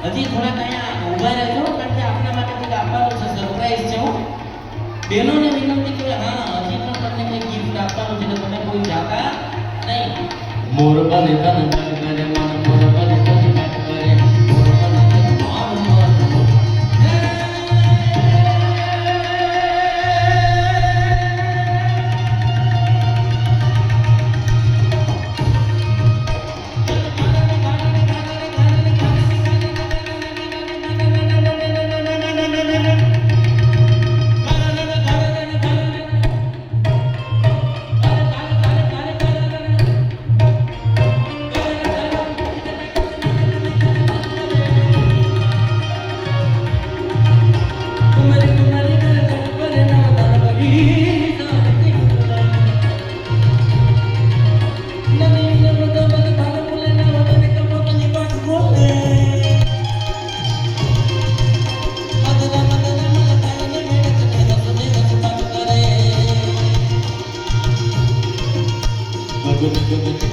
હજી થોડા અહીંયા ઊભા રહેજો કારણ કે આપના માટે કંઈક આપવાનું છે સરપ્રાઈઝ છે હો બહેનોને વિનંતી કે હા હજી પણ તમને કંઈક ગિફ્ટ આપવાનું છે એટલે તમે કોઈ જાતા નહીં મોર બને તન મન કરે મન મોર બને તન મન કરે મોર બને તન માર માર good.